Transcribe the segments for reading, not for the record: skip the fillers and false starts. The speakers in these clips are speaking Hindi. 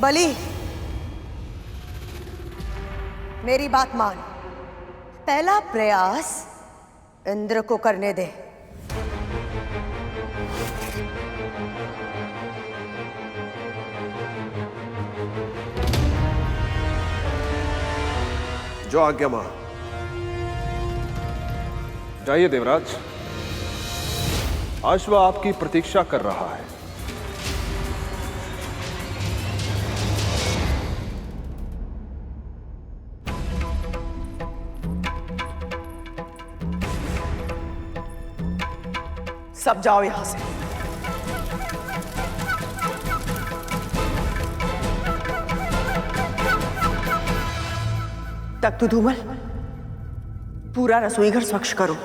बलि, मेरी बात मान। पहला प्रयास इंद्र को करने दे। जो आज्ञा मां। जाइए देवराज, अश्व आपकी प्रतीक्षा कर रहा है। सब जाओ यहां से। तख्तु धूमल, पूरा रसोई घर स्वच्छ करो।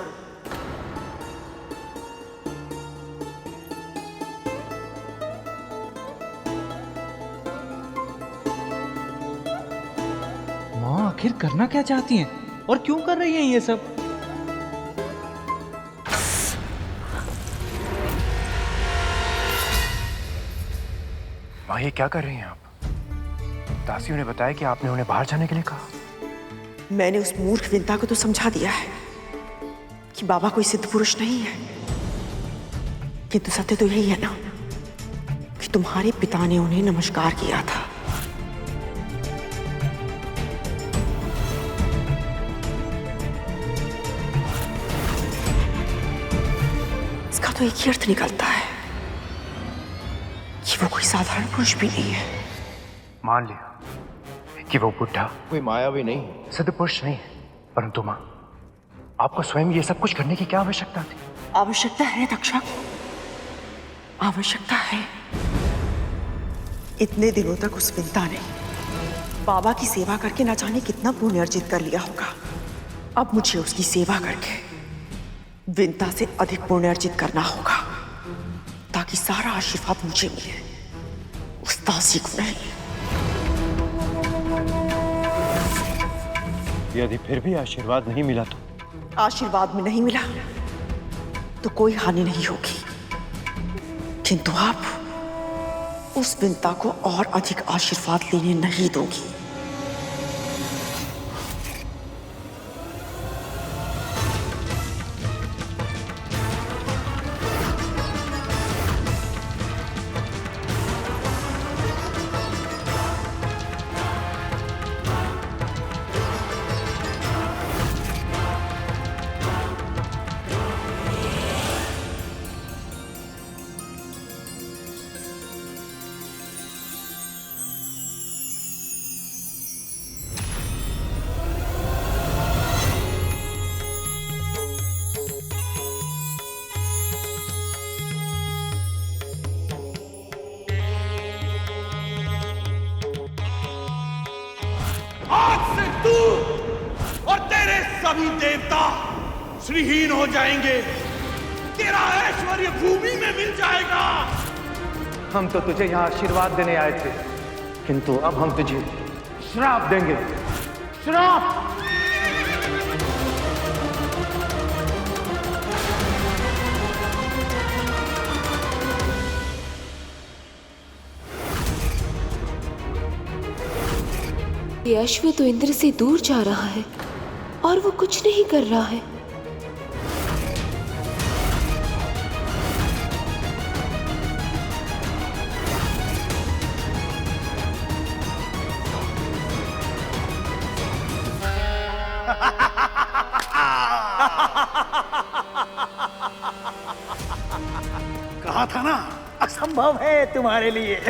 माँ आखिर करना क्या चाहती हैं और क्यों कर रही हैं ये सब? माँ ये क्या कर रही हैं आप? दासियों ने बताया कि आपने उन्हें बाहर जाने के लिए कहा। मैंने उस मूर्ख विंता को तो समझा दिया है कि बाबा कोई सिद्ध पुरुष नहीं है, किंतु सत्य तो यही है ना कि तुम्हारे पिता ने उन्हें नमस्कार किया था। इसका तो एक ही अर्थ निकलता है कि वो कोई साधारण पुरुष भी नहीं है। मान लिया कि वो बुढ़ा कोई मायावी नहीं, सिद्ध पुरुष नहीं है, परंतु माँ आपको स्वयं ये सब कुछ करने की क्या आवश्यकता थी? आवश्यकता है तक्षक, आवश्यकता है। इतने दिनों तक उस विंता ने बाबा की सेवा करके न जाने कितना पुण्य अर्जित कर लिया होगा। अब मुझे उसकी सेवा करके विंता से अधिक पुण्य अर्जित करना होगा ताकि सारा आशीर्वाद मुझे मिले, उस दासी को नहीं। यदि फिर भी आशीर्वाद नहीं मिला तो? आशीर्वाद में नहीं मिला तो कोई हानि नहीं होगी, किंतु आप उस विंता को और अधिक आशीर्वाद लेने नहीं दोगी। तू और तेरे सभी देवता श्रीहीन हो जाएंगे। तेरा ऐश्वर्य भूमि में मिल जाएगा। हम तो तुझे यहाँ आशीर्वाद देने आए थे, किंतु अब हम तुझे श्राप देंगे। श्राप! ये अश्व तो इंद्र से दूर जा रहा है और वो कुछ नहीं कर रहा है। कहा था ना, असंभव है तुम्हारे लिए।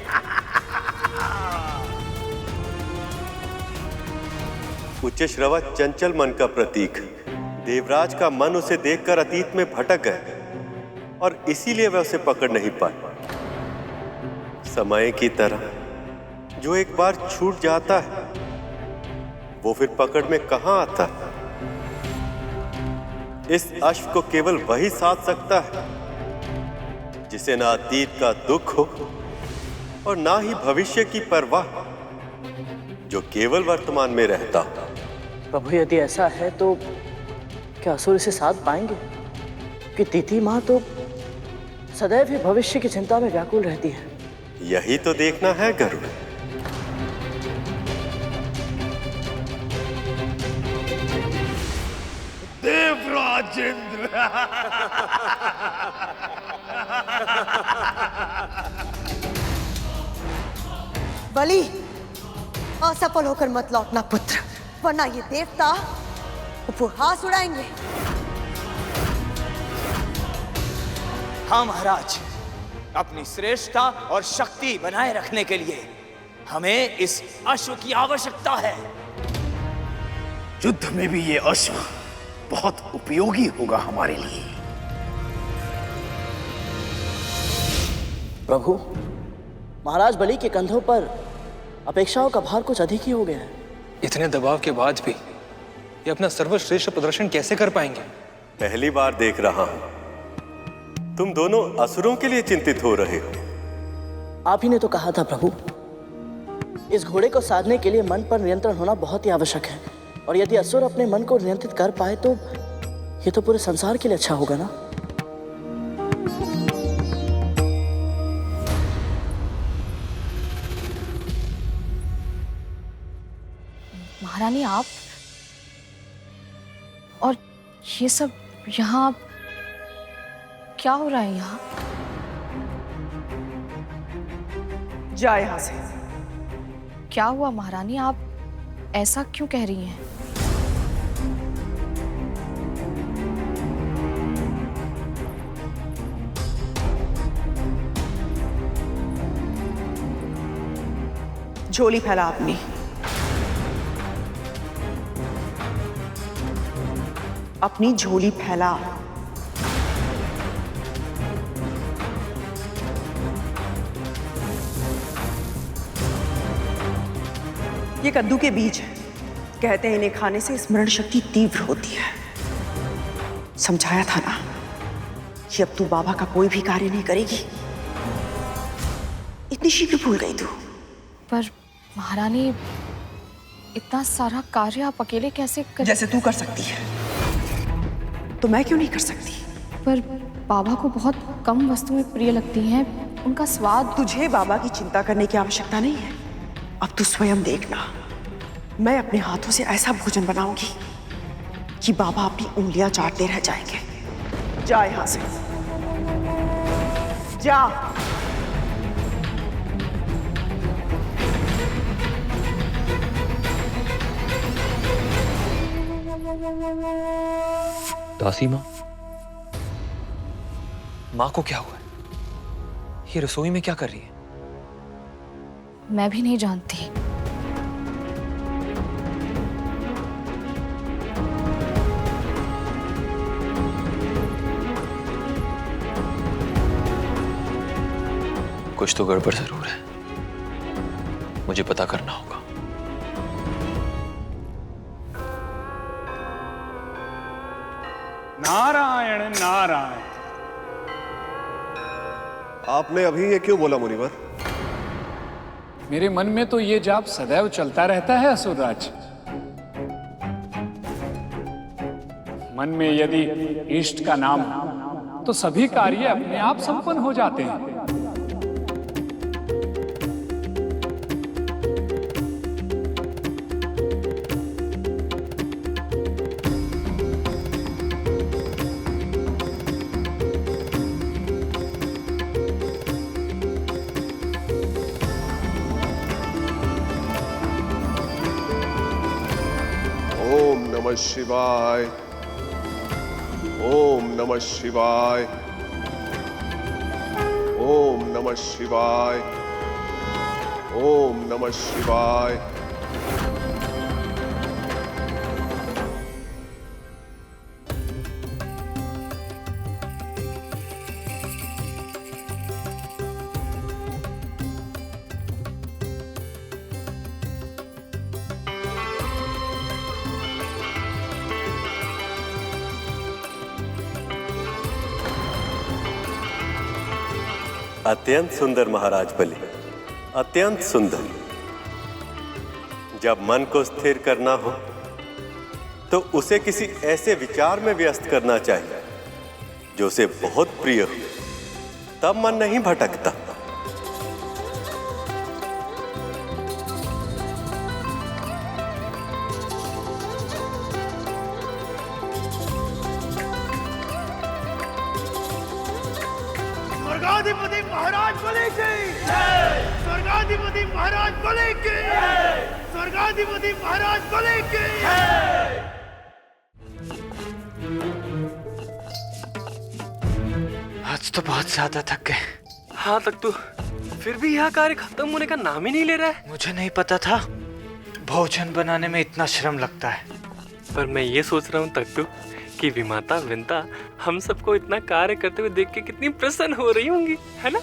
उच्च श्रवा चंचल मन का प्रतीक। देवराज का मन उसे देखकर अतीत में भटक गए और इसीलिए वह उसे पकड़ नहीं पाए। समय की तरह जो एक बार छूट जाता है वो फिर पकड़ में कहां आता है। इस अश्व को केवल वही साध सकता है जिसे ना अतीत का दुख हो और ना ही भविष्य की परवाह, जो केवल वर्तमान में रहता हो। प्रभु यदि ऐसा है तो क्या असुर इसे साध पाएंगे? क्योंकि तिथि माँ तो सदैव ही भविष्य की चिंता में व्याकुल रहती है। यही तो देखना है गरुड़। देवराजेंद्र। बलि, असफल होकर मत लौटना पुत्र, वरना ये देवता उपहास उड़ाएंगे। हाँ महाराज, अपनी श्रेष्ठता और शक्ति बनाए रखने के लिए हमें इस अश्व की आवश्यकता है। युद्ध में भी ये अश्व बहुत उपयोगी होगा हमारे लिए। प्रभु, महाराज बलि के कंधों पर अपेक्षाओं का भार कुछ अधिक ही हो गया है। इतने दबाव के बाद भी ये अपना सर्वश्रेष्ठ प्रदर्शन कैसे कर पाएंगे? पहली बार देख रहा हूं तुम दोनों असुरों के लिए चिंतित हो रहे हो। आप ही ने तो कहा था प्रभु, इस घोड़े को साधने के लिए मन पर नियंत्रण होना बहुत ही आवश्यक है, और यदि असुर अपने मन को नियंत्रित कर पाए तो ये तो पूरे संसार के लिए अच्छा होगा ना। महारानी, आप और ये सब यहाँ क्या हो रहा है? यहाँ जा यहाँ से। क्या हुआ महारानी, आप ऐसा क्यों कह रही हैं? झोली फैला अपनी। अपनी झोली फैला। ये कद्दू के बीज है, कहते हैं इन्हें खाने से स्मरण शक्ति तीव्र होती है। समझाया था ना कि अब तू बाबा का कोई भी कार्य नहीं करेगी। इतनी शीघ्र भूल गई तू? पर महारानी, इतना सारा कार्य आप अकेले कैसे कर? जैसे तू कर सकती है तो मैं क्यों नहीं कर सकती? पर बाबा को बहुत कम वस्तुएं प्रिय लगती हैं, उनका स्वाद। तुझे बाबा की चिंता करने की आवश्यकता नहीं है। अब तू स्वयं देखना, मैं अपने हाथों से ऐसा भोजन बनाऊंगी कि बाबा अपनी उंगलियां चाटते रह जाएंगे। जा यहां से, जा। दासी माँ, माँ को क्या हुआ है? ये रसोई में क्या कर रही है? मैं भी नहीं जानती। कुछ तो गड़बड़ जरूर है, मुझे पता करना होगा। नारायण नारायण। आपने अभी ये क्यों बोला मुनिवर? मेरे मन में तो ये जाप सदैव चलता रहता है असुरराज। मन में यदि इष्ट का नाम हो तो सभी कार्य अपने आप संपन्न हो जाते हैं। ओम नमः शिवाय, ओम नमः शिवाय, ओम नमः शिवाय, ओम नमः शिवाय। अत्यंत सुंदर महाराज बलि, अत्यंत सुंदर। जब मन को स्थिर करना हो तो उसे किसी ऐसे विचार में व्यस्त करना चाहिए जो उसे बहुत प्रिय हो, तब मन नहीं भटकता। स्वर्गाधिपति महाराज बलि की जय! स्वर्गाधिपति महाराज बलि की जय! स्वर्गाधिपति महाराज बलि की जय! आज तो बहुत ज्यादा थक गए। हाँ तक तू फिर भी यह कार्य खत्म होने का नाम ही नहीं ले रहा है। मुझे नहीं पता था भोजन बनाने में इतना श्रम लगता है। पर मैं ये सोच रहा हूँ तख्तू कि विमाता विंता हम सबको इतना कार्य करते हुए देख के कितनी प्रसन्न हो रही होंगी, है ना?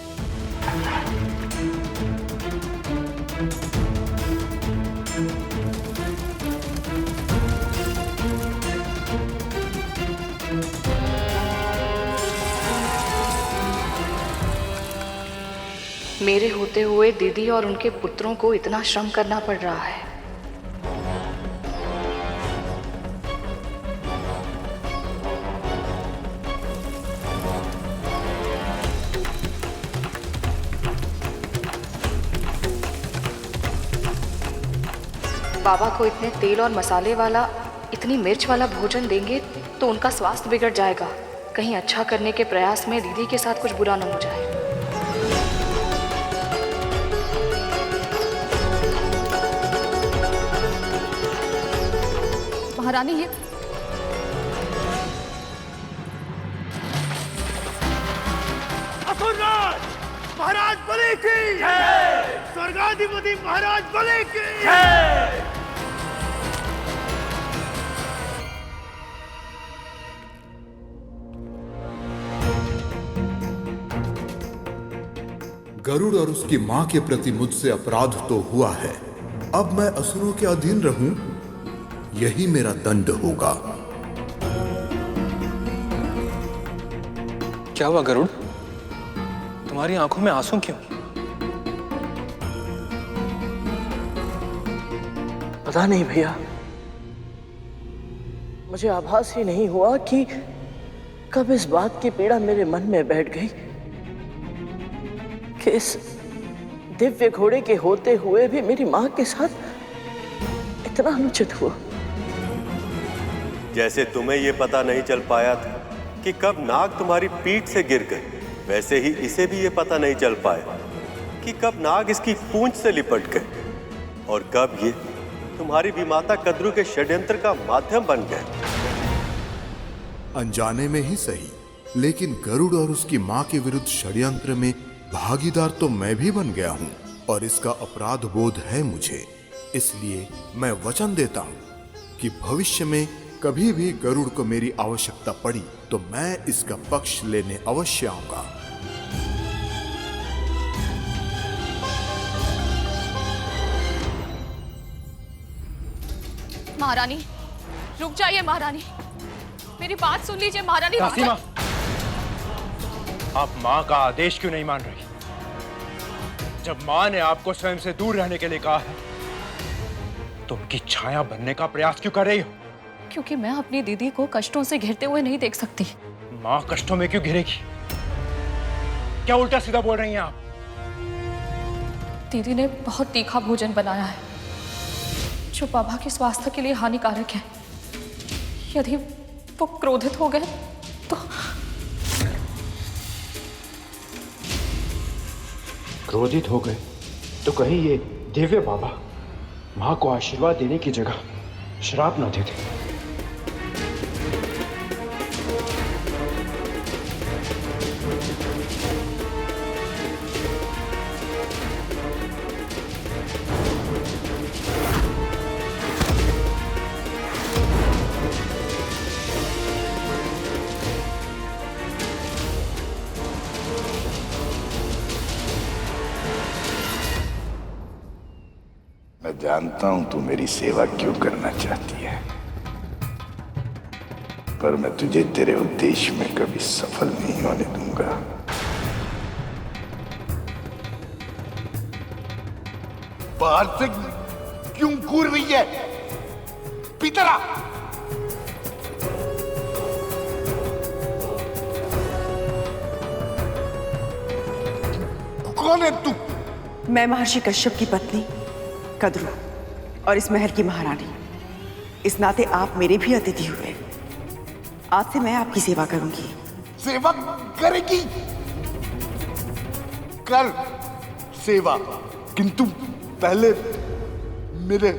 मेरे होते हुए दीदी और उनके पुत्रों को इतना श्रम करना पड़ रहा है। बाबा को इतने तेल और मसाले वाला, इतनी मिर्च वाला भोजन देंगे तो उनका स्वास्थ्य बिगड़ जाएगा। कहीं अच्छा करने के प्रयास में दीदी के साथ कुछ बुरा न हो जाए। महारानी, ये असुरराज महाराज बलि की जय! स्वर्गाधिपति महाराज बलि की जय! गरुड़ और उसकी मां के प्रति मुझसे अपराध तो हुआ है। अब मैं असुरों के अधीन रहूं, यही मेरा दंड होगा। क्या हुआ गरुड़? तुम्हारी आंखों में आंसू क्यों? पता नहीं भैया, मुझे आभास ही नहीं हुआ कि कब इस बात की पीड़ा मेरे मन में बैठ गई कि इस दिव्य घोड़े के होते हुए भी मेरी मां के साथ इतना अनुचित हुआ। जैसे तुम्हें यह पता नहीं चल पाया था कि कब नाग तुम्हारी पीठ से गिर गए, वैसे ही इसे भी यह पता नहीं चल पाया कि कब नाग इसकी पूंछ से लिपट गए और कब ये तुम्हारी विमाता कद्रू के षड्यंत्र का माध्यम बन गए। अनजाने में ही सही, लेकिन गरुड़ और उसकी मां के विरुद्ध षड्यंत्र में भागीदार तो मैं भी बन गया हूं और इसका अपराध बोध है मुझे। इसलिए मैं वचन देता हूं कि भविष्य में कभी भी गरुड़ को मेरी आवश्यकता पड़ी तो मैं इसका पक्ष लेने अवश्य आऊंगा। महारानी, रुक जाइए महारानी, मेरी बात सुन लीजिए महारानी। सीमा, आप मां का आदेश क्यों नहीं मान रही? जब मां ने आपको स्वयं से दूर रहने के लिए कहा है तो उनकी छाया बनने का प्रयास क्यों कर रही हो? क्योंकि मैं अपनी दीदी को कष्टों से घिरते हुए नहीं देख सकती। मां कष्टों में क्यों घिरेगी? क्या उल्टा सीधा बोल रही हैं आप? दीदी ने बहुत तीखा भोजन बनाया है जो बाबा के स्वास्थ्य के लिए हानिकारक है। यदि वो क्रोधित हो गए तो। क्रोधित हो गए तो कहीं ये दिव्य बाबा मां को आशीर्वाद देने की जगह श्राप न देते। मैं जानता हूं तू मेरी सेवा क्यों करना चाहती है, पर मैं तुझे तेरे उद्देश्य में कभी सफल नहीं होने दूंगा। बाहर से क्यों घूर रही है? भीतर आ। कौन है तू? मैं महर्षि कश्यप की पत्नी कद्रू और इस महल की महारानी। इस नाते आप मेरे भी अतिथि हुए। आज से मैं आपकी सेवा करूंगी। सेवा करेगी? कर सेवा, किंतु पहले मेरे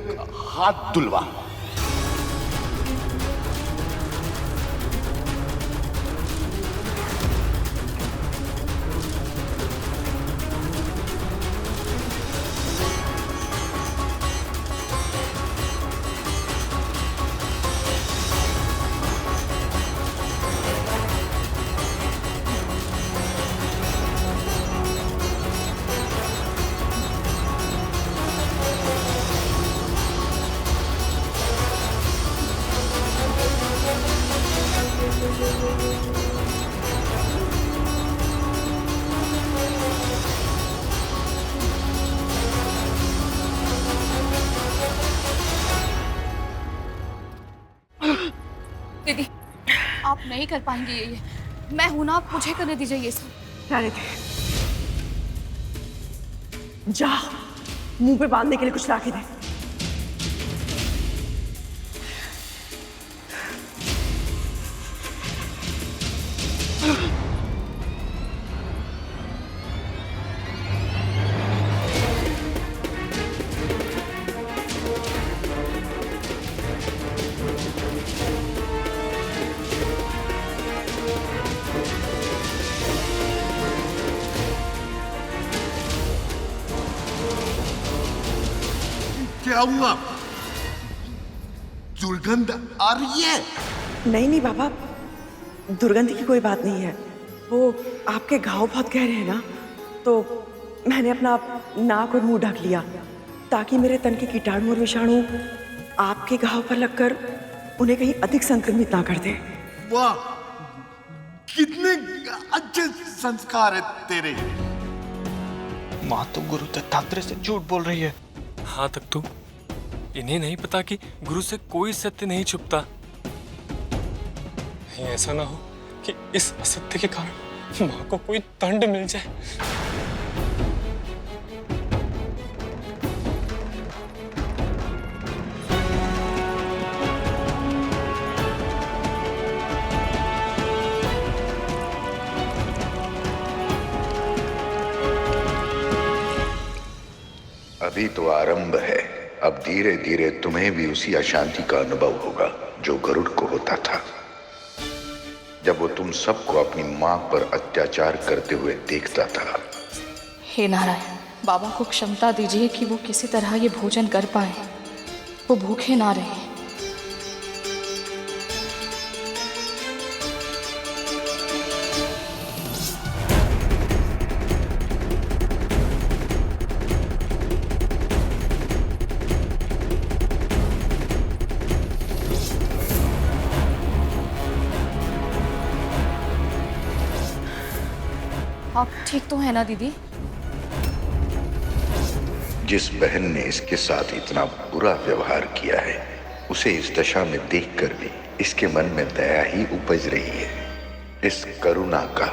हाथ धुलवा। दीदी, आप नहीं कर पाएंगे ये। मैं हूं ना, आप मुझे करने दीजिए ये सब। रहने दे। जा, मुंह पे बांधने के लिए कुछ लाके दे। क्या हुआ? दुर्गंध आ रही है? नहीं नहीं बाबा, दुर्गंध की कोई बात नहीं है। वो आपके घाव बहुत गहरे हैं ना, तो मैंने अपना नाक और मुंह ढक लिया ताकि मेरे तन के कीटाणु और विषाणु आपके घाव पर लगकर उन्हें कहीं अधिक संक्रमित ना कर दे। वाह, कितने अच्छे संस्कार है तेरे। माँ तो गुरु दत्तात्रेय से झूठ बोल रही है। हाँ तक तो इन्हें नहीं पता कि गुरु से कोई सत्य नहीं छुपता। ऐसा ना हो कि इस असत्य के कारण माँ को कोई दंड मिल जाए। अभी तो आरंभ है, अब धीरे धीरे तुम्हें भी उसी अशांति का अनुभव होगा जो गरुड़ को होता था जब वो तुम सबको अपनी मां पर अत्याचार करते हुए देखता था। हे नारायण, बाबा को क्षमता दीजिए कि वो किसी तरह ये भोजन कर पाए, वो भूखे ना रहे। आप ठीक तो है ना दीदी? जिस बहन ने इसके साथ इतना बुरा व्यवहार किया है, उसे इस दशा में देखकर भी इसके मन में दया ही उपज रही है। इस करुणा का,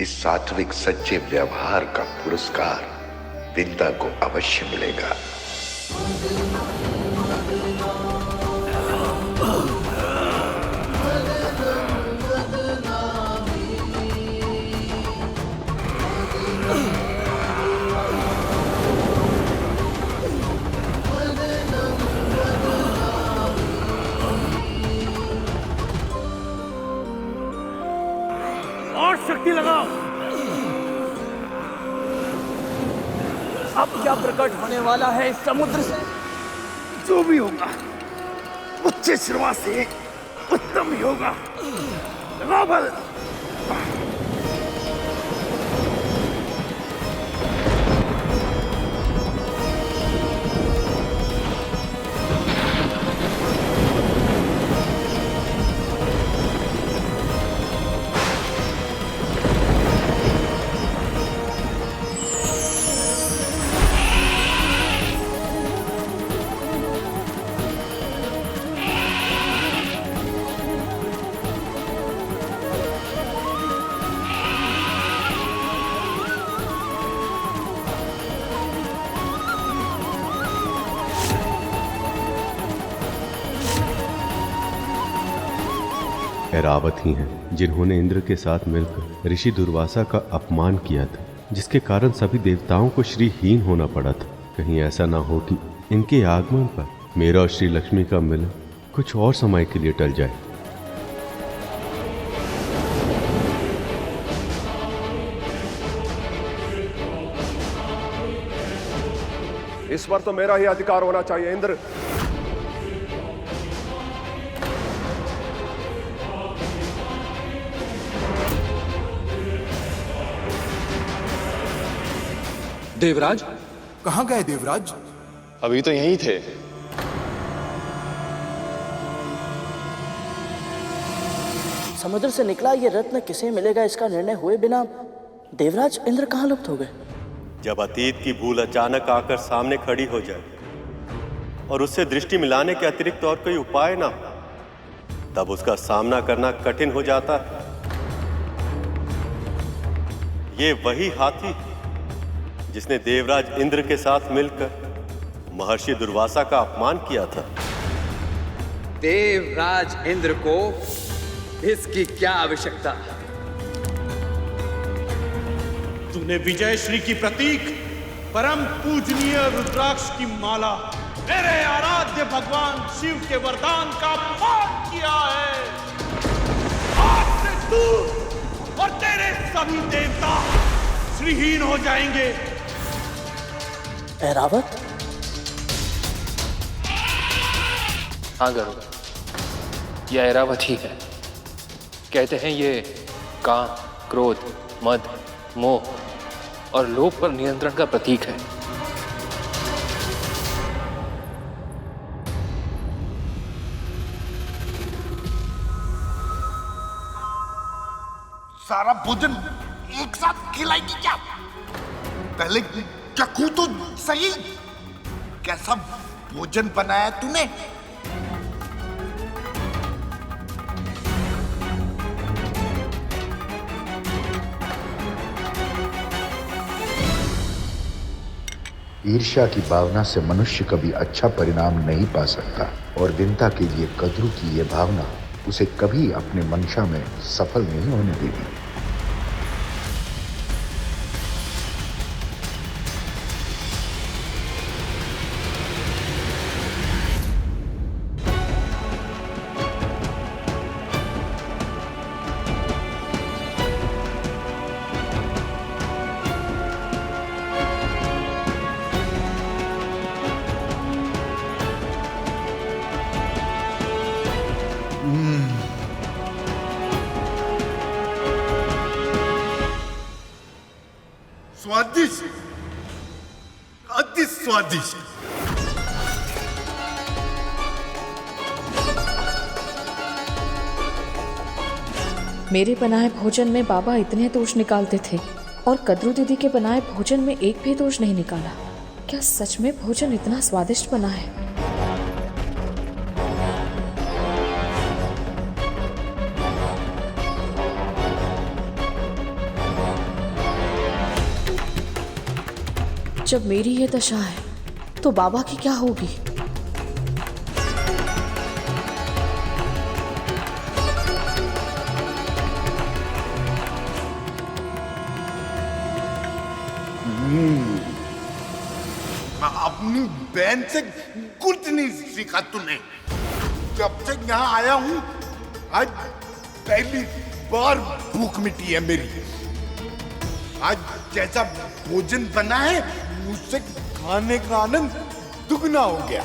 इस सात्विक सच्चे व्यवहार का पुरस्कार विंता को अवश्य मिलेगा। और शक्ति लगाओ। अब क्या प्रकट होने वाला है इस समुद्र से? जो भी होगा उच्च श्रवा से उत्तम ही होगा। लगाओ बल। ऐरावत ही हैं जिन्होंने इंद्र के साथ मिलकर ऋषि दुर्वासा का अपमान किया था, जिसके कारण सभी देवताओं को श्रीहीन होना पड़ा था। कहीं ऐसा ना हो कि इनके आगमन पर मेरा और श्री लक्ष्मी का मिलन कुछ और समय के लिए टल जाए। इस पर तो मेरा ही अधिकार होना चाहिए इंद्र। देवराज, कहाँ गए देवराज? अभी तो यहीं थे। समुद्र से निकला ये रत्न किसे मिलेगा, इसका निर्णय हुए बिना देवराज इंद्र कहाँ लुप्त हो गए? जब अतीत की भूल अचानक आकर सामने खड़ी हो जाए और उससे दृष्टि मिलाने के अतिरिक्त और कोई उपाय ना हो, तब उसका सामना करना कठिन हो जाता है। ये वही हाथी जिसने देवराज इंद्र के साथ मिलकर महर्षि दुर्वासा का अपमान किया था। देवराज इंद्र को इसकी क्या आवश्यकता? तूने विजय श्री की प्रतीक परम पूजनीय रुद्राक्ष की माला मेरे आराध्य भगवान शिव के वरदान का अपमान किया है। आज से तू और तेरे सभी देवता श्रीहीन हो जाएंगे। ऐरावत? हाँ गरुड़, यह ऐरावत ही है। कहते हैं ये काम, क्रोध, मद, मोह और लोभ पर नियंत्रण का प्रतीक है। सारा भोजन एक साथ खिलाएगी क्या? पहले चखूं तो सही, कैसा भोजन बनाया तूने? ईर्ष्या की भावना से मनुष्य कभी अच्छा परिणाम नहीं पा सकता और विंता के लिए कद्रू की यह भावना उसे कभी अपने मंशा में सफल नहीं होने देगी। स्वादिष्ट, अति स्वादिष्ट। मेरे बनाए भोजन में बाबा इतने दोष निकालते थे और कद्रू दीदी के बनाए भोजन में एक भी दोष नहीं निकाला। क्या सच में भोजन इतना स्वादिष्ट बना है? जब मेरी ये दशा है तो बाबा की क्या होगी? अपनी बहन से कुछ नहीं सीखा तूने। जब से यहाँ आया हूँ आज पहली बार भूख मिटी है मेरी। आज जैसा भोजन बना है मुझसे खाने का आनंद दुगना हो गया।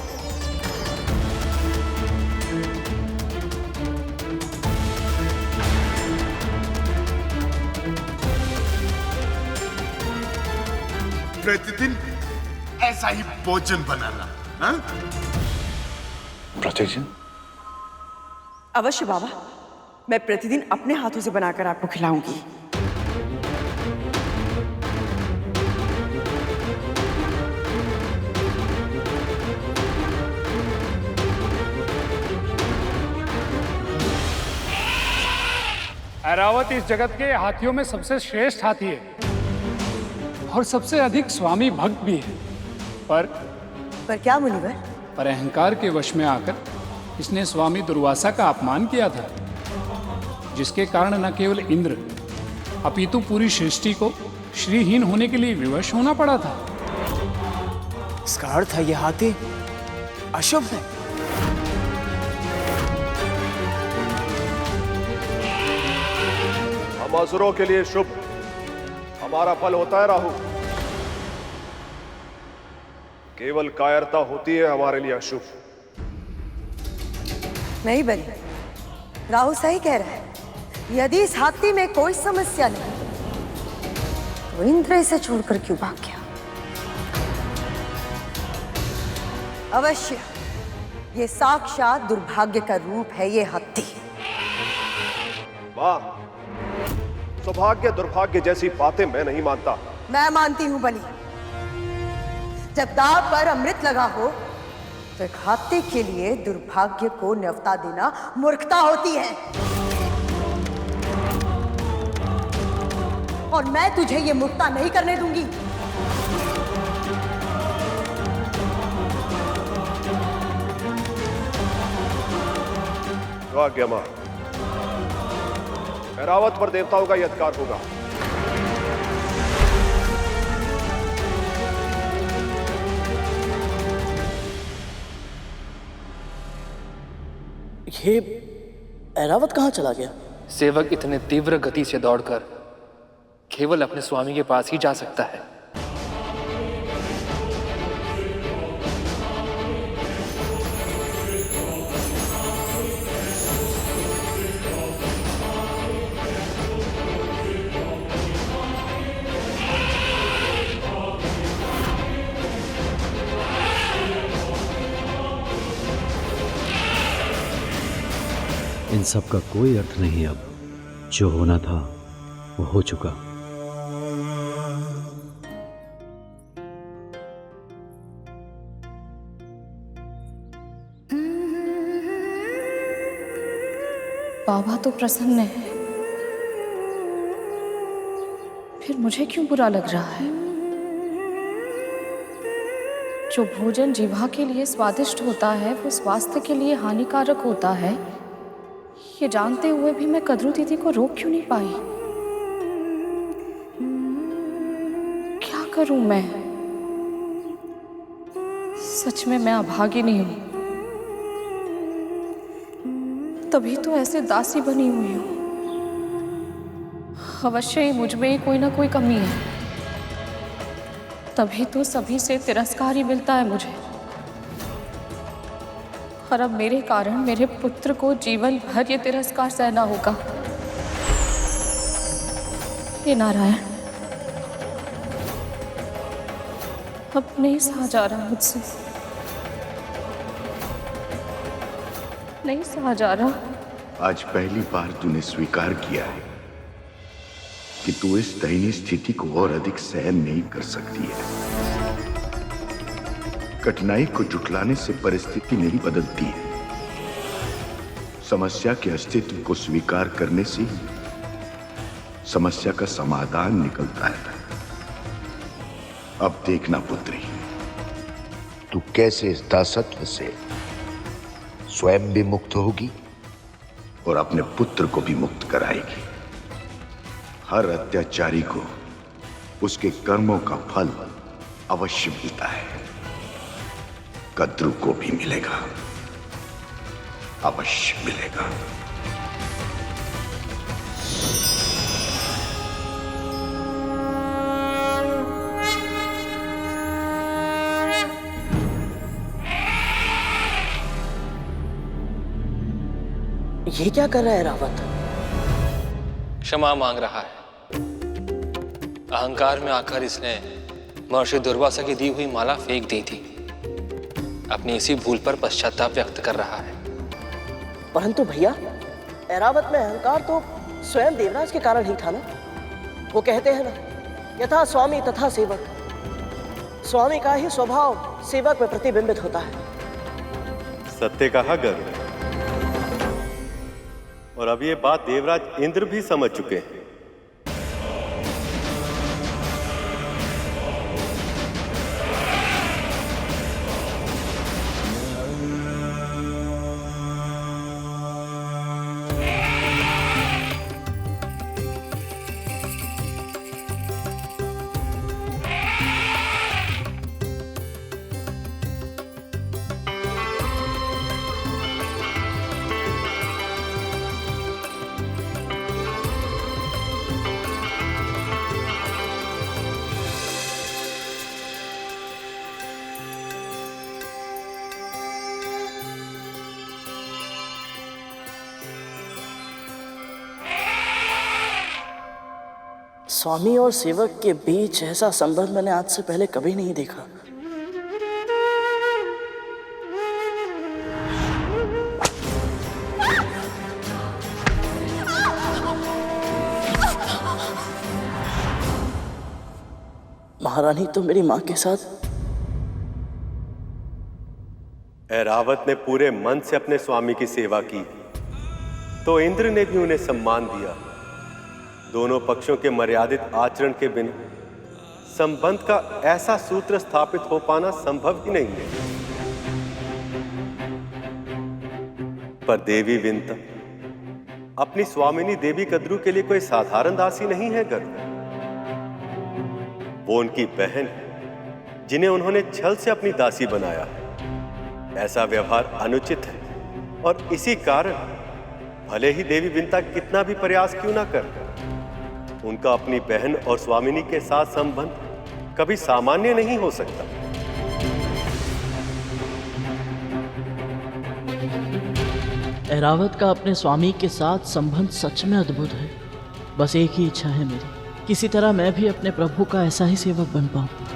प्रतिदिन ऐसा ही भोजन बनाना। हाँ? प्रतिदिन? अवश्य बाबा, मैं प्रतिदिन अपने हाथों से बनाकर आपको खिलाऊंगी। ऐरावत इस जगत के हाथियों में सबसे श्रेष्ठ हाथी है और सबसे अधिक स्वामी भक्त भी है। पर क्या मुनिवर? पर अहंकार के वश में आकर इसने स्वामी दुर्वासा का अपमान किया था। जिसके कारण न केवल इंद्र अपितु पूरी सृष्टि को श्रीहीन होने के लिए विवश होना पड़ा था। इसका अर्थ है यह हाथी अशुभ है। हम असुरों के लिए शुभ, हमारा फल होता है राहु। केवल कायरता होती है हमारे लिए अशुभ। नहीं बनी, राहु सही कह रहा है। यदि इस हाथी में कोई समस्या नहीं तो इंद्र इसे छोड़कर क्यों भाग गया? अवश्य ये साक्षात दुर्भाग्य का रूप है ये हाथी। वाह, सौभाग्य दुर्भाग्य जैसी बातें मैं नहीं मानता। मैं मानती हूं बलि। जब दांव पर अमृत लगा हो तो एक हाथी के लिए दुर्भाग्य को न्यौता देना मूर्खता होती है। और मैं तुझे ये मूर्खता नहीं करने दूंगी। आज्ञा मां, ऐरावत पर देवताओं का यह अधिकार होगा। ये ऐरावत कहाँ चला गया? सेवक इतने तीव्र गति से दौड़कर केवल अपने स्वामी के पास ही जा सकता है। इन सब का कोई अर्थ नहीं। अब जो होना था वो हो चुका। बाबा तो प्रसन्न है, फिर मुझे क्यों बुरा लग रहा है? जो भोजन जीवा के लिए स्वादिष्ट होता है वो स्वास्थ्य के लिए हानिकारक होता है, ये जानते हुए भी मैं कद्रू दीदी को रोक क्यों नहीं पाई? क्या करूं मैं? सच में मैं अभागिनी हूं, तभी तो ऐसे दासी बनी हुई हूं। अवश्य ही मुझ में ही कोई ना कोई कमी है, तभी तो सभी से तिरस्कार ही मिलता है मुझे। और अब मेरे कारण मेरे पुत्र को जीवन भर ये तिरस्कार सहना होगा। हे नारायण, अब नहीं सहा जा रहा मुझसे, नहीं सहा जा रहा। आज पहली बार तूने स्वीकार किया है कि तू इस दयनीय स्थिति को और अधिक सहन नहीं कर सकती है। कठिनाई को जुटलाने से परिस्थिति नहीं बदलती है। समस्या के अस्तित्व को स्वीकार करने से ही समस्या का समाधान निकलता है। अब देखना पुत्री, तू कैसे इस दासत्व से स्वयं भी मुक्त होगी और अपने पुत्र को भी मुक्त कराएगी। हर अत्याचारी को उसके कर्मों का फल अवश्य मिलता है। कद्रू को भी मिलेगा, अवश्य मिलेगा। ये क्या कर रहा है रावत? क्षमा मांग रहा है। अहंकार में आकर इसने महर्षि दुर्वासा की दी हुई माला फेंक दी थी। अपनी इसी भूल पर पश्चाताप व्यक्त कर रहा है। परंतु भैया, ऐरावत में अहंकार तो स्वयं देवराज के कारण ही था ना। वो कहते हैं ना, यथा स्वामी तथा सेवक। स्वामी का ही स्वभाव सेवक में प्रतिबिंबित होता है। सत्य कहा गरुड़। और अब ये बात देवराज इंद्र भी समझ चुके हैं। स्वामी और सेवक के बीच ऐसा संबंध मैंने आज से पहले कभी नहीं देखा। महारानी तो मेरी मां के साथ। ऐरावत ने पूरे मन से अपने स्वामी की सेवा की तो इंद्र ने भी उन्हें सम्मान दिया। दोनों पक्षों के मर्यादित आचरण के बिना संबंध का ऐसा सूत्र स्थापित हो पाना संभव ही नहीं है। पर देवी विंता अपनी स्वामिनी देवी कद्रू के लिए कोई साधारण दासी नहीं है गरुड़। वो उनकी बहन है जिन्हें उन्होंने छल से अपनी दासी बनाया। ऐसा व्यवहार अनुचित है और इसी कारण भले ही देवी विंता कितना भी प्रयास क्यों ना कर, उनका अपनी बहन और स्वामिनी के साथ संबंध कभी सामान्य नहीं हो सकता। ऐरावत का अपने स्वामी के साथ संबंध सच में अद्भुत है। बस एक ही इच्छा है मेरी, किसी तरह मैं भी अपने प्रभु का ऐसा ही सेवक बन पाऊं।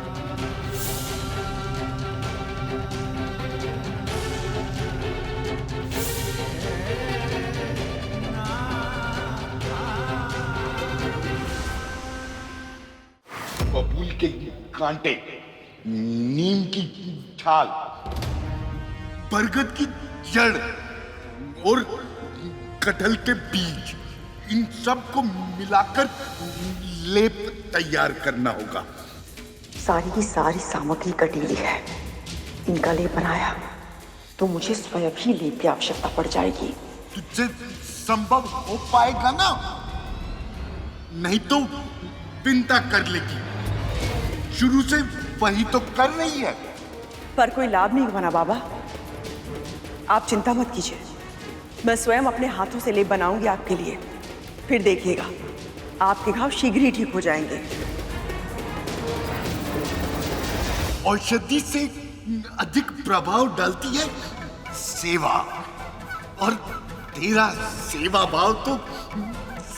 बबूल के कांटे, नीम की छाल, बरगद की जड़ और कटहल के बीज, इन सब को मिलाकर लेप तैयार करना होगा। सारी की सारी सामग्री कटीली है। इनका लेप बनाया तो मुझे स्वयं ही लेप की आवश्यकता पड़ जाएगी। तुझसे संभव हो पाएगा ना? नहीं तो विंता कर लेगी। शुरू से वही तो कर रही है। पर कोई लाभ नहीं बना बाबा। आप चिंता मत कीजिए, मैं स्वयं अपने हाथों से लेप बनाऊंगी आपके लिए। फिर देखिएगा, आपके घाव शीघ्र ही ठीक हो जाएंगे। औषधि से अधिक प्रभाव डालती है सेवा, और तेरा सेवा भाव तो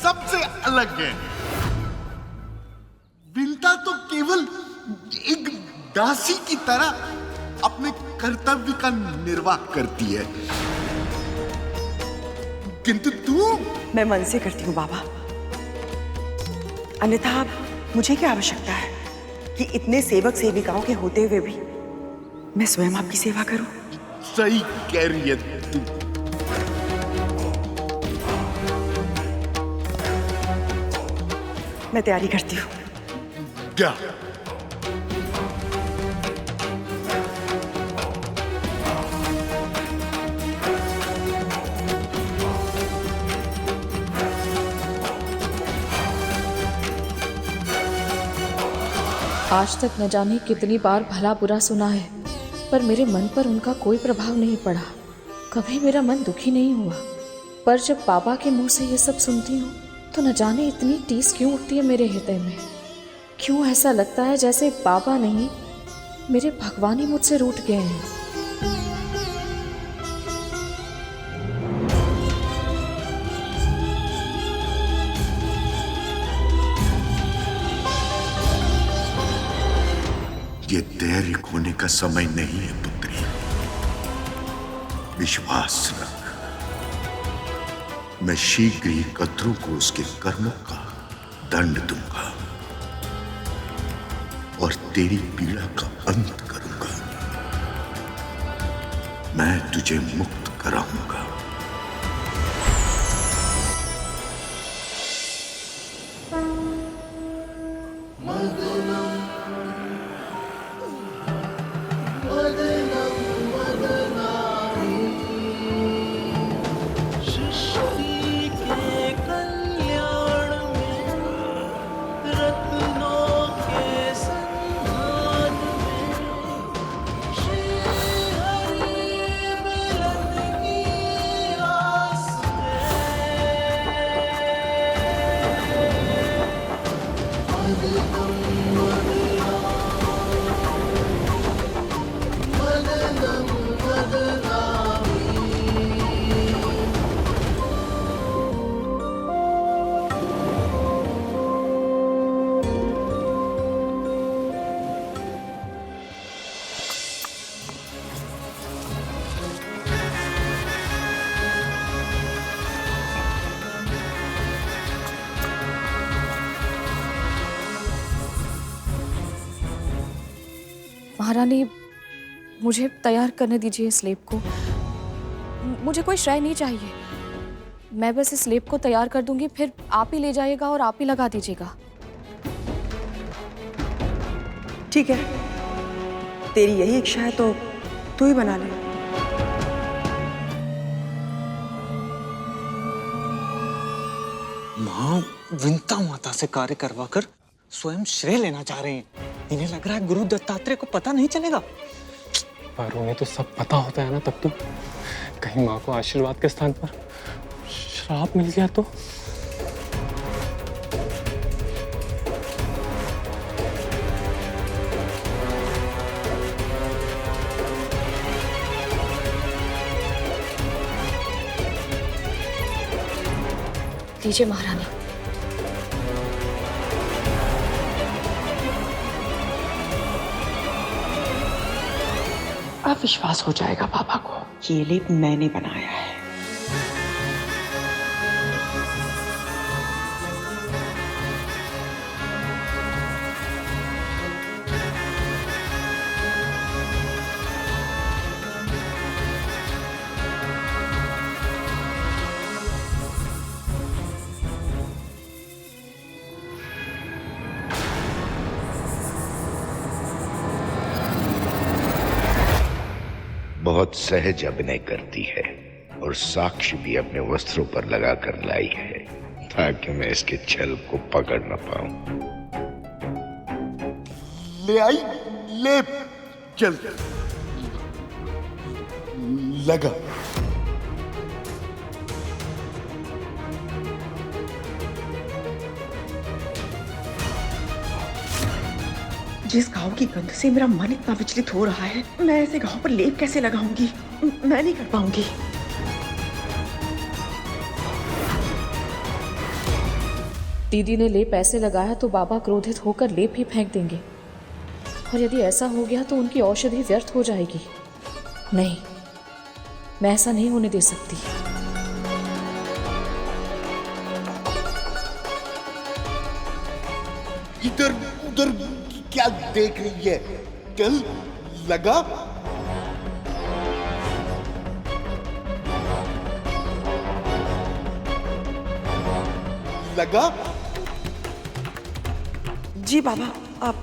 सबसे अलग है। विंता तो केवल एक दासी की तरह अपने कर्तव्य का निर्वाह करती है, किंतु तू। मैं मन से करती हूँ बाबा, अन्यथा मुझे क्या आवश्यकता है कि इतने सेवक सेविकाओं के होते हुए भी मैं स्वयं आपकी सेवा करूं? सही कह रही है तू। मैं तैयारी करती हूँ। क्या? आज तक न जाने कितनी बार भला बुरा सुना है, पर मेरे मन पर उनका कोई प्रभाव नहीं पड़ा। कभी मेरा मन दुखी नहीं हुआ। पर जब बाबा के मुंह से ये सब सुनती हूँ तो न जाने इतनी टीस क्यों उठती है मेरे हृदय में। क्यों ऐसा लगता है जैसे बाबा नहीं, मेरे भगवान ही मुझसे रूठ गए हैं। ये धैर्य खोने का समय नहीं है पुत्री। विश्वास रख, मैं शीघ्र ही कद्रू को उसके कर्मों का दंड दूंगा और तेरी पीड़ा का अंत करूंगा। मैं तुझे मुक्त कराऊंगा। महारानी, मुझे तैयार करने दीजिए इस लेप को। मुझे कोई श्रेय नहीं चाहिए, मैं बस इस लेप को तैयार कर दूंगी, फिर आप ही ले जाइएगा और आप ही लगा दीजिएगा। ठीक है, तेरी यही इच्छा है तो तू ही बना ले। माँ विंता माता से कार्य करवाकर स्वयं श्रेय लेना चाह रहे हैं। इन्हें लग रहा है गुरु दत्तात्रेय को पता नहीं चलेगा। पर उन्हें तो सब पता होता है ना तब तो। कहीं माँ को आशीर्वाद के स्थान पर श्राप मिल गया तो। दीजिए महारानी। अब विश्वास हो जाएगा पापा को कि ये लेप मैंने बनाया है। बहुत सहज अभिनय करती है और साक्ष्य भी अपने वस्त्रों पर लगाकर लाई है ताकि मैं इसके छल को पकड़ न पाऊं। ले आई ले, चल लगा। जिस घाव की गंध से मेरा मन इतना विचलित हो रहा है, मैं ऐसे घाव पर लेप कैसे लगाऊंगी? मैं नहीं कर पाऊंगी। दीदी ने लेप ऐसे लगाया तो बाबा क्रोधित होकर लेप ही फेंक देंगे, और यदि ऐसा हो गया तो उनकी औषधि व्यर्थ हो जाएगी। नहीं, मैं ऐसा नहीं होने दे सकती। इधर उधर क्या देख रही है? चल लगा। लगा। जी बाबा, आप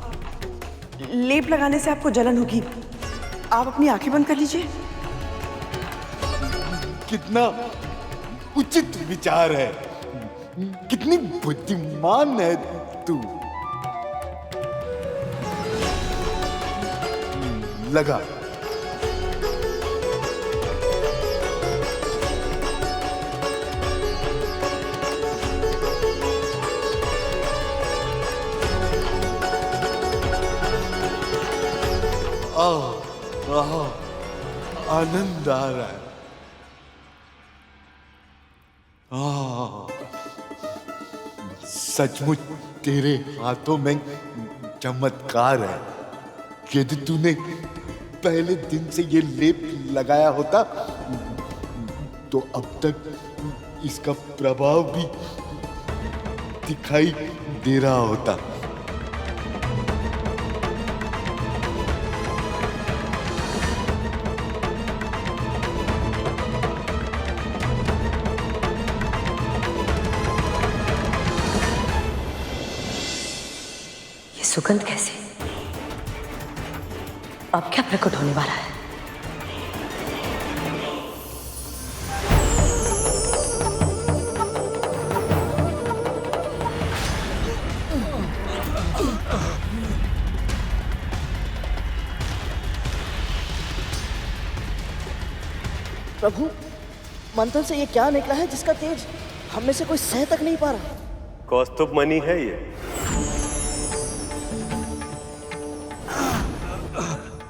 लेप लगाने से आपको जलन होगी, आप अपनी आंखें बंद कर लीजिए। कितना उचित विचार है, कितनी बुद्धिमान है तू। लगा। आनंद आ रहा है। सचमुच तेरे हाथों में चमत्कार है। यदि तूने पहले दिन से ये लेप लगाया होता तो अब तक इसका प्रभाव भी दिखाई दे रहा होता। ये सुगंध कैसे? अब क्या प्रकट होने वाला है? प्रभु, मंथन से ये क्या निकला है जिसका तेज हम में से कोई सह तक नहीं पा रहा? कौस्तुभ मणि है ये।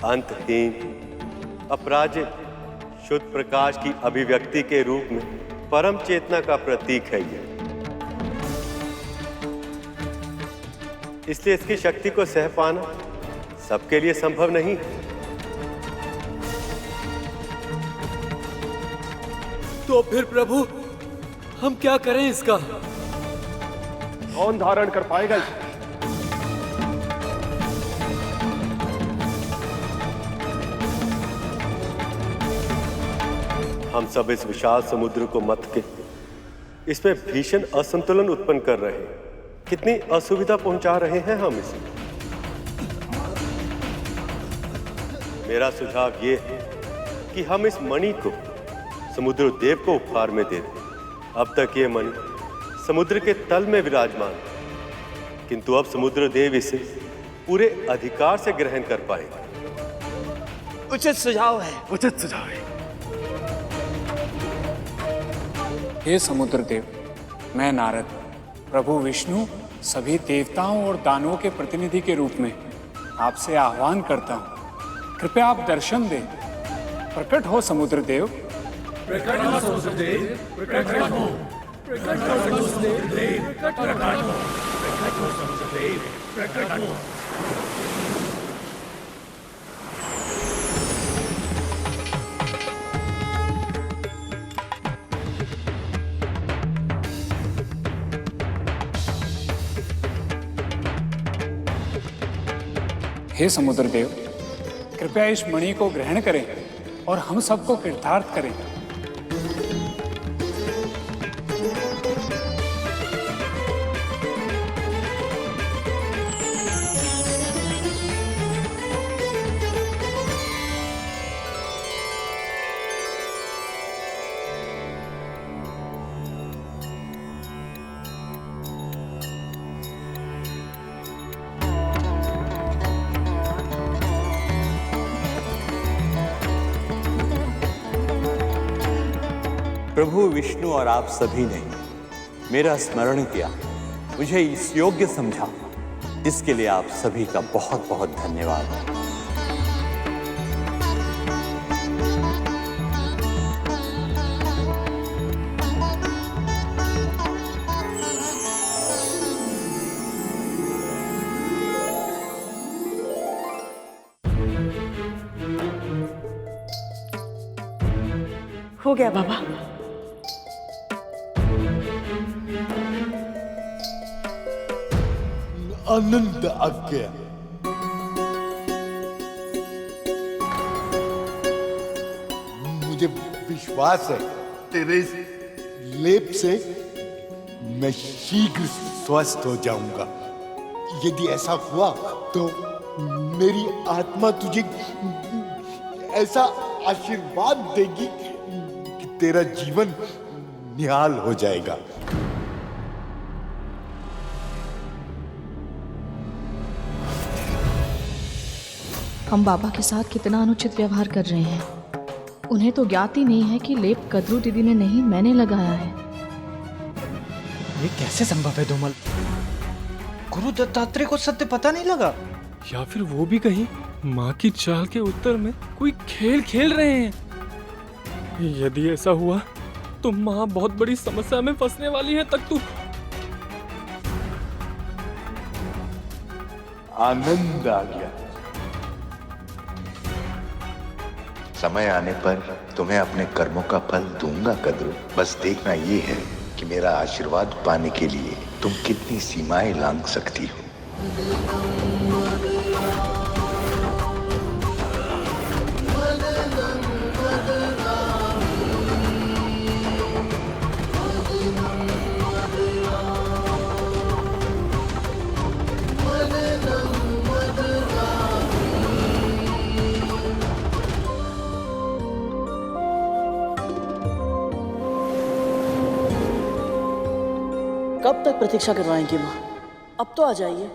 अंतहीन, अपराजित, शुद्ध प्रकाश की अभिव्यक्ति के रूप में परम चेतना का प्रतीक है ये। इसलिए इसकी शक्ति को सह पाना सबके लिए संभव नहीं है। तो फिर प्रभु हम क्या करें इसका? कौन धारण कर पाएगा इसे? हम सब इस विशाल समुद्र को मथ के इसमें भीषण असंतुलन उत्पन्न कर रहे हैं। कितनी असुविधा पहुंचा रहे हैं हम इसे। मेरा सुझाव ये है कि हम इस मणि को समुद्र देव को उपहार में दे दें। अब तक ये मणि समुद्र के तल में विराजमान, किंतु अब समुद्र देव इसे पूरे अधिकार से ग्रहण कर पाएगा। उचित सुझाव है। उचित सुझाव है। हे समुद्र देव, मैं नारद प्रभु विष्णु सभी देवताओं और दानवों के प्रतिनिधि के रूप में आपसे आह्वान करता हूँ, कृपया आप दर्शन दें। प्रकट हो समुद्र देव। प्रकट हो समुद्र देव, प्रकट हो, प्रकट हो समुद्र देव, प्रकट हो, प्रकट हो समुद्र देव, प्रकट हो। हे समुद्र देव, कृपया इस मणि को ग्रहण करें और हम सबको कृतार्थ करें। प्रभु विष्णु और आप सभी ने मेरा स्मरण किया, मुझे इस योग्य समझा, इसके लिए आप सभी का बहुत बहुत धन्यवाद। हो गया बाबा। आनंद आ गया। मुझे विश्वास है तेरे इस लेप से मैं शीघ्र स्वस्थ हो जाऊंगा। यदि ऐसा हुआ तो मेरी आत्मा तुझे ऐसा आशीर्वाद देगी कि तेरा जीवन निहाल हो जाएगा। हम बाबा के साथ कितना अनुचित व्यवहार कर रहे हैं। उन्हें तो ज्ञात ही नहीं है कि लेप कद्रू दीदी ने नहीं, मैंने लगाया है। ये कैसे संभव है धूमल? गुरु दत्तात्रेय को सत्य पता नहीं लगा? या फिर वो भी कहीं माँ की चाल के उत्तर में कोई खेल खेल रहे हैं। यदि ऐसा हुआ तो माँ बहुत बड़ी समस्या में फंसने वाली है। तक तू आनंद आ गया। समय आने पर तुम्हें अपने कर्मों का फल दूंगा कद्रू। बस देखना ये है कि मेरा आशीर्वाद पाने के लिए तुम कितनी सीमाएं लांघ सकती हो। कब तक प्रतीक्षा करवाएंगी माँ? अब तो आ जाइए।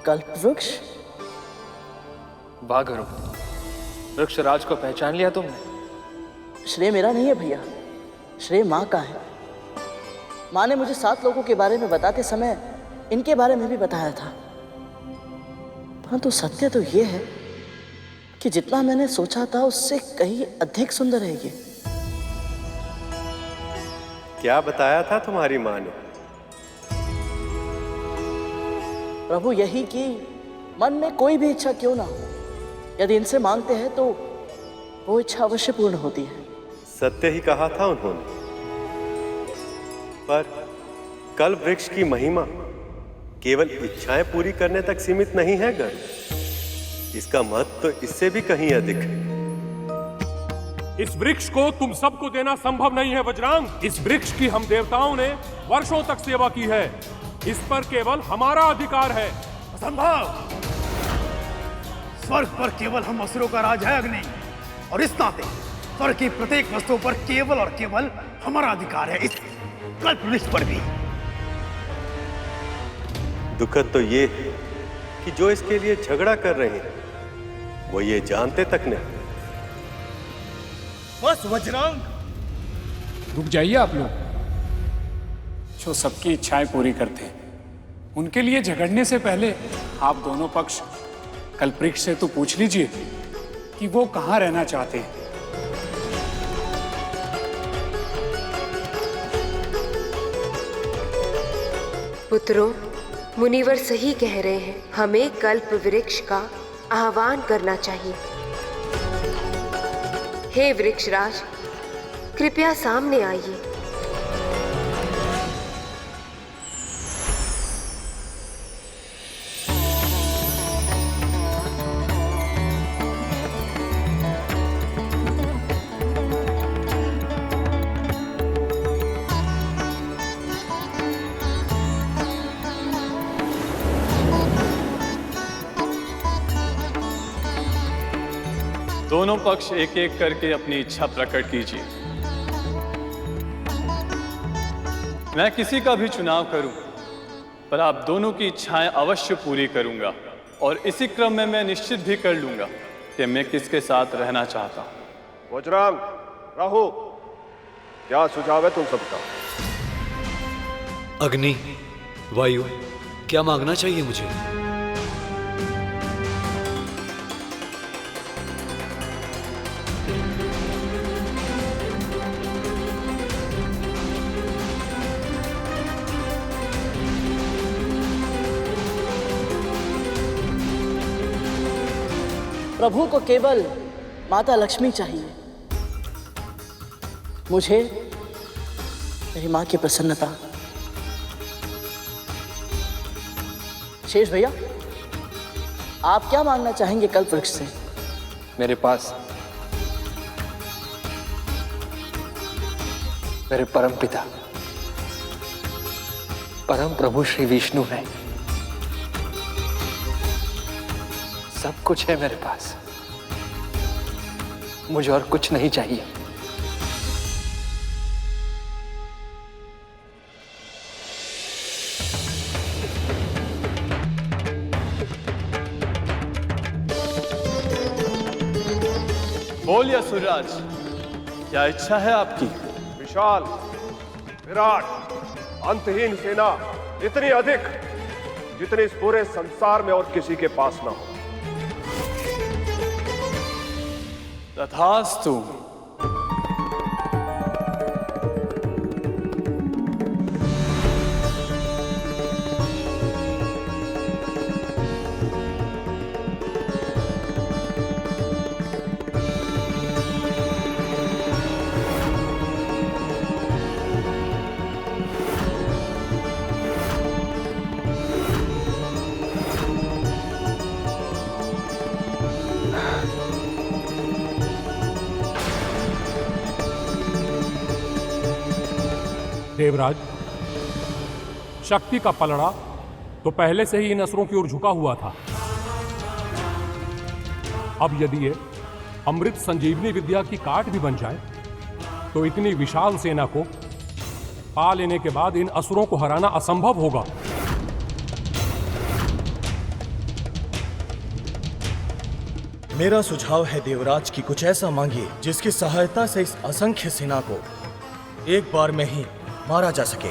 कल्प वृक्ष? वाह गुरु, वृक्ष राज को पहचान लिया तुमने? श्रेय मेरा नहीं है भैया, श्रेय माँ का है। माँ ने मुझे 7 लोगों के बारे में बताते समय इनके बारे में भी बताया था। परंतु सत्य तो ये है कि जितना मैंने सोचा था उससे कहीं अधिक सुंदर है ये। क्या बताया था तुम्हारी माँ ने? प्रभु यही कि मन में कोई भी इच्छा क्यों ना हो, यदि इनसे मांगते हैं तो वो इच्छा अवश्य पूर्ण होती है। सत्य ही कहा था उन्होंने। पर कल्प वृक्ष की महिमा केवल इच्छाएं पूरी करने तक सीमित नहीं है गरुड़। इसका महत्व तो इससे भी कहीं अधिक है। इस वृक्ष को तुम सबको देना संभव नहीं है वज्रांग। इस वृक्ष की हम देवताओं ने वर्षों तक सेवा की है। इस पर केवल हमारा अधिकार है। असंभव। स्वर्ग पर केवल हम असुरों का राज है अग्नि, और इस नाते स्वर्ग की प्रत्येक वस्तु पर केवल और केवल हमारा अधिकार है, इस कल्प वृक्ष पर भी। दुखद तो ये है कि जो इसके लिए झगड़ा कर रहे हैं वो ये जानते तक नहीं। बस वज्रांग, रुक जाइए आप लोग। जो सबकी इच्छाएं पूरी करते हैं उनके लिए झगड़ने से पहले आप दोनों पक्ष कल्पवृक्ष से तो पूछ लीजिए कि वो कहां रहना चाहते हैं। पुत्रों, मुनिवर सही कह रहे हैं। हमें कल्प वृक्ष का आह्वान करना चाहिए। हे वृक्षराज, कृपया सामने आइए। दोनों पक्ष एक एक करके अपनी इच्छा प्रकट कीजिए। मैं किसी का भी चुनाव करूं, पर आप दोनों की इच्छाएं अवश्य पूरी करूंगा, और इसी क्रम में मैं निश्चित भी कर लूंगा कि मैं किसके साथ रहना चाहता हूं। वज्रांग, राहु, क्या सुझाव है तुम सबका? अग्नि, वायु, क्या मांगना चाहिए मुझे? प्रभु को केवल माता लक्ष्मी चाहिए। मुझे मेरी मां की प्रसन्नता। शेष भैया, आप क्या मांगना चाहेंगे कल्प वृक्ष से? मेरे पास मेरे परम पिता, परम प्रभु श्री विष्णु है। सब कुछ है मेरे पास, मुझे और कुछ नहीं चाहिए। बोलिए असुरराज, क्या इच्छा है आपकी? विशाल, विराट, अंतहीन सेना, इतनी अधिक जितनी इस पूरे संसार में और किसी के पास ना हो। तथास्तु। देवराज, शक्ति का पलड़ा तो पहले से ही इन असुरों की ओर झुका हुआ था। अब यदि ये अमृत संजीवनी विद्या की काट भी बन जाए तो इतनी विशाल सेना को पा लेने के बाद इन असुरों को हराना असंभव होगा। मेरा सुझाव है देवराज की कुछ ऐसा मांगिए जिसकी सहायता से इस असंख्य सेना को एक बार में ही मारा जा सके।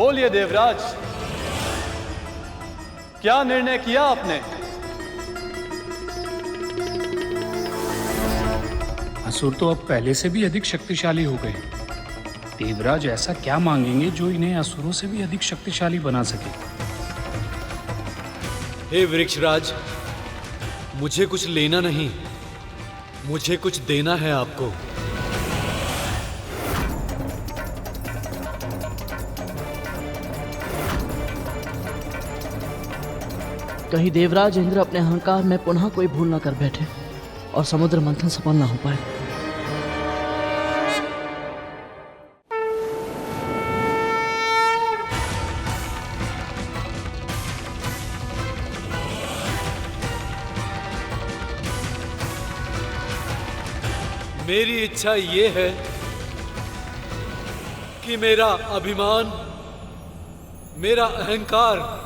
बोलिए देवराज, क्या निर्णय किया आपने? असुर तो अब पहले से भी अधिक शक्तिशाली हो गए। देवराज ऐसा क्या मांगेंगे जो इन्हें असुरों से भी अधिक शक्तिशाली बना सके? हे वृक्षराज, मुझे कुछ लेना नहीं, मुझे कुछ देना है आपको। कहीं देवराज इंद्र अपने अहंकार में पुनः कोई भूल न कर बैठे और समुद्र मंथन सफल न हो पाए। मेरी इच्छा ये है कि मेरा अभिमान, मेरा अहंकार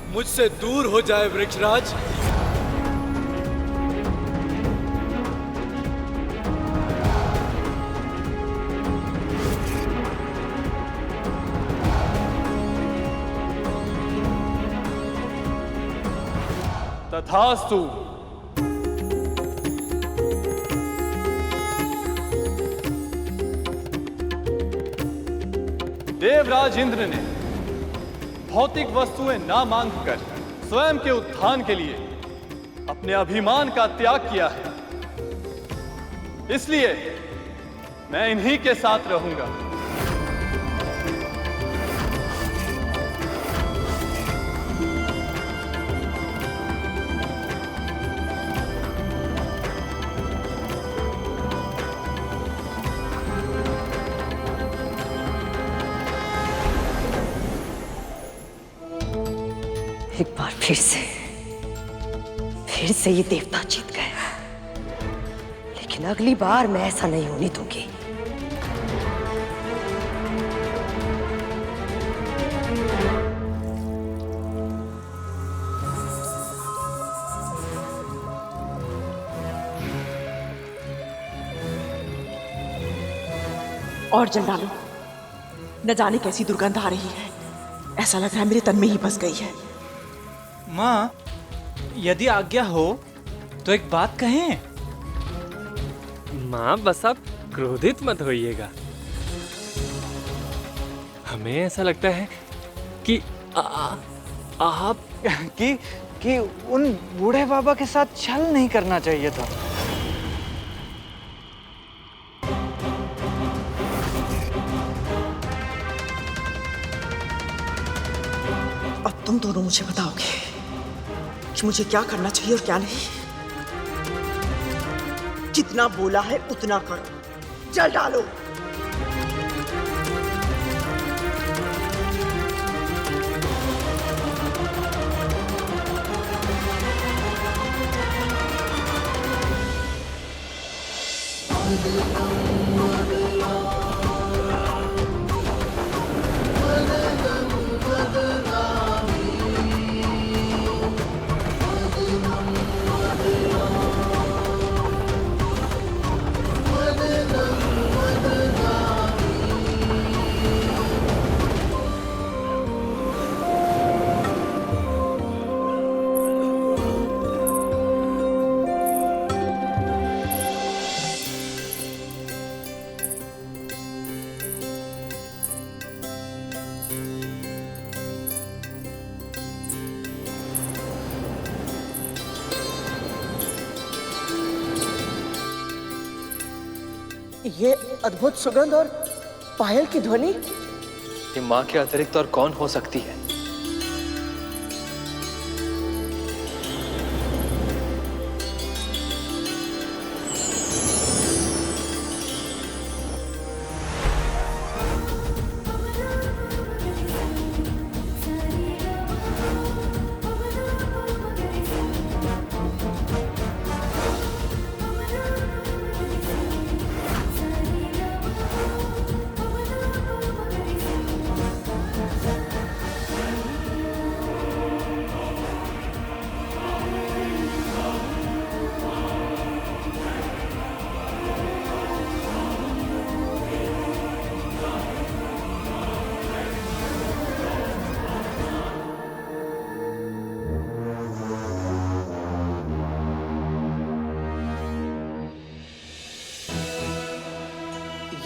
मुझसे दूर हो जाए वृक्षराज। तथास्तु। देवराज इंद्र ने भौतिक वस्तुएं ना मांगकर स्वयं के उत्थान के लिए अपने अभिमान का त्याग किया है, इसलिए मैं इन्हीं के साथ रहूंगा। एक बार फिर से ये देवता जीत गए, लेकिन अगली बार मैं ऐसा नहीं होने दूंगी। और जल डालो, न जाने कैसी दुर्गंध आ रही है। ऐसा लग रहा है मेरे तन में ही बस गई है। माँ, यदि आज्ञा हो तो एक बात कहें। माँ, बस आप क्रोधित मत होइएगा। हमें ऐसा लगता है कि आप कि उन बूढ़े बाबा के साथ छल नहीं करना चाहिए था। अब तुम दोनों मुझे बताओगे कि मुझे क्या करना चाहिए और क्या नहीं। जितना बोला है उतना करो, जल डालो। ये अद्भुत सुगंध और पायल की ध्वनि, ये माँ के अतिरिक्त और कौन हो सकती है?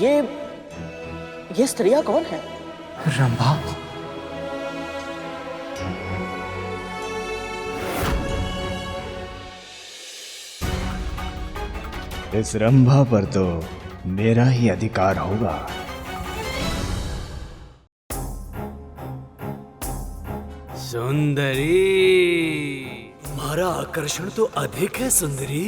ये स्त्रियां कौन है? रंभा। इस रंभा पर तो मेरा ही अधिकार होगा। सुंदरी, तुम्हारा आकर्षण तो अधिक है सुंदरी।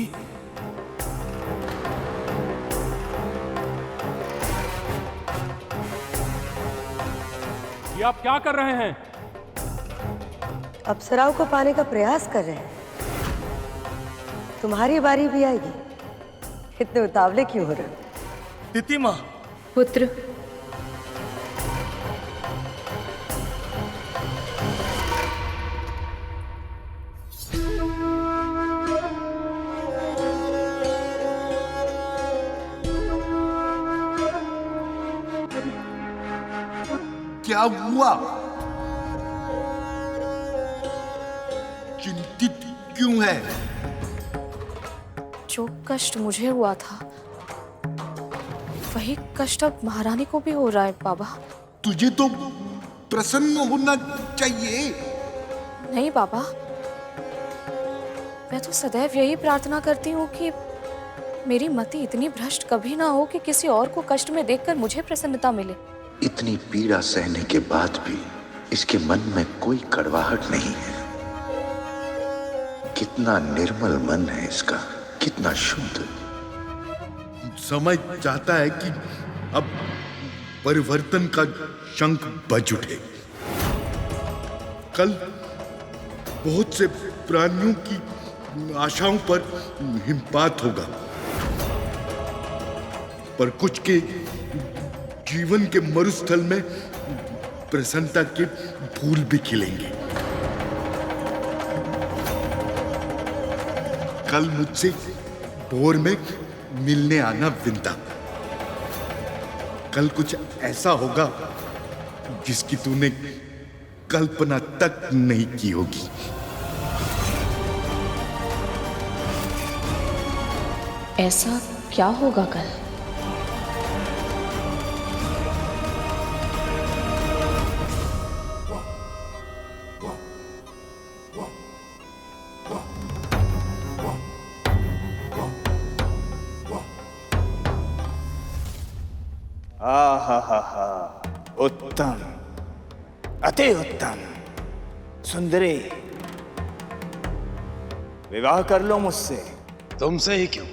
ये आप क्या कर रहे हैं? अप्सराओं को पाने का प्रयास कर रहे हैं। तुम्हारी बारी भी आएगी। इतने उतावले क्यों हो रहे हो? तिथि माँ। पुत्र, क्या हुआ? चिंतित क्यों है? जो कष्ट मुझे हुआ था वही कष्ट अब महारानी को भी हो रहा है बाबा। तुझे तो प्रसन्न होना चाहिए। नहीं बाबा, मैं तो सदैव यही प्रार्थना करती हूँ कि मेरी मति इतनी भ्रष्ट कभी ना हो कि किसी और को कष्ट में देखकर मुझे प्रसन्नता मिले। इतनी पीड़ा सहने के बाद भी इसके मन में कोई कड़वाहट नहीं है। कितना निर्मल मन है इसका, कितना शुद्ध। समय चाहता है कि अब परिवर्तन का शंख बज उठे। कल बहुत से प्राणियों की आशाओं पर हिमपात होगा, पर कुछ के जीवन के मरुस्थल में प्रसन्नता के फूल भी खिलेंगे। कल मुझसे भोर में मिलने आना विंता। कल कुछ ऐसा होगा जिसकी तूने कल्पना तक नहीं की होगी। ऐसा क्या होगा कल? उत्तम, अति उत्तम। सुंदरी, विवाह कर लो मुझसे। तुमसे ही क्यों,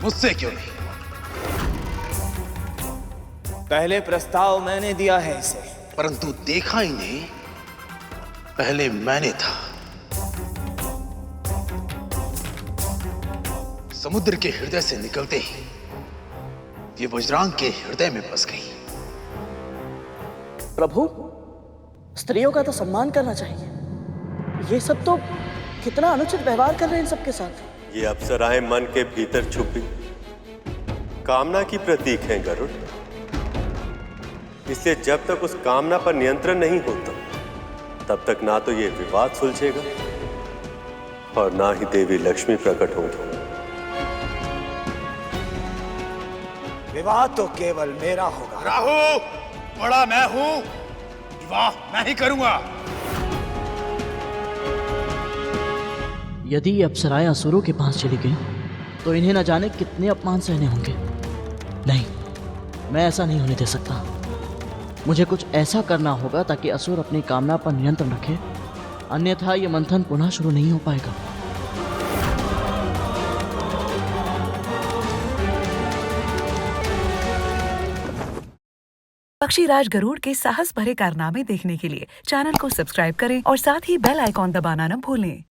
मुझसे क्यों नहीं? पहले प्रस्ताव मैंने दिया है इसे, परंतु देखा ही नहीं, पहले मैंने था। समुद्र के हृदय से निकलते ही ये वज्रांग के हृदय में बस गई। प्रभु, स्त्रियों का तो सम्मान करना चाहिए। ये सब तो कितना अनुचित व्यवहार कर रहे हैं इन सबके साथ। ये अप्सराएं मन के भीतर छुपी कामना की प्रतीक हैं गरुड़। इसलिए जब तक उस कामना पर नियंत्रण नहीं होता तब तक ना तो ये विवाद सुलझेगा और ना ही देवी लक्ष्मी प्रकट होगी। विवाह तो केवल मेरा होगा। राहु, बड़ा मैं हूं, विवाह मैं ही करूंगा। यदि ये अप्सराएं असुरों के पास चली गई तो इन्हें न जाने कितने अपमान सहने होंगे। नहीं, मैं ऐसा नहीं होने दे सकता। मुझे कुछ ऐसा करना होगा ताकि असुर अपनी कामना पर नियंत्रण रखे, अन्यथा ये मंथन पुनः शुरू नहीं हो पाएगा। पक्षीराज गरुड़ के साहस भरे कारनामे देखने के लिए चैनल को सब्सक्राइब करें और साथ ही बेल आइकॉन दबाना न भूलें।